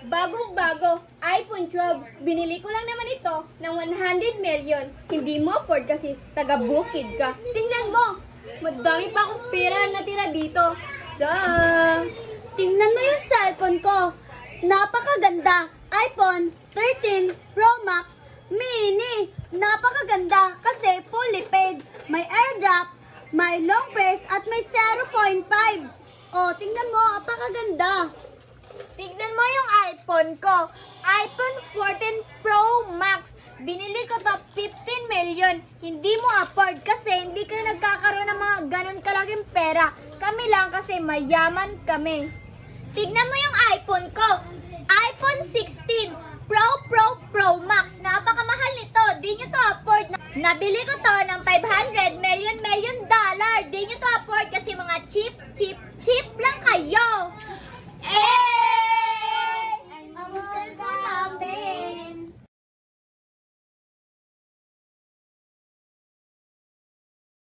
Bagong-bago, iPhone 12. Binili ko lang naman ito ng 100 million. Hindi mo afford kasi taga-bukid ka. Tingnan mo, madami pa akong pera na tira dito. Duh! Tingnan mo yung cellphone ko. Napakaganda. iPhone 13 Pro Max Mini. Napakaganda kasi fully paid. May airdrop, may long press at may 0.5. Oh, tingnan mo, napakaganda. Tignan mo yung iPhone ko. iPhone 14 Pro Max. Binili ko to 15 million. Hindi mo afford kasi hindi ka nagkakaroon ng mga ganun kalaking pera. Kami lang kasi mayaman kami. Tignan mo yung iPhone ko. iPhone 16 Pro Max. Napakamahal nito. Di nyo to afford. Nabili ko to ng 500 million dollar. Di nyo to afford kasi mga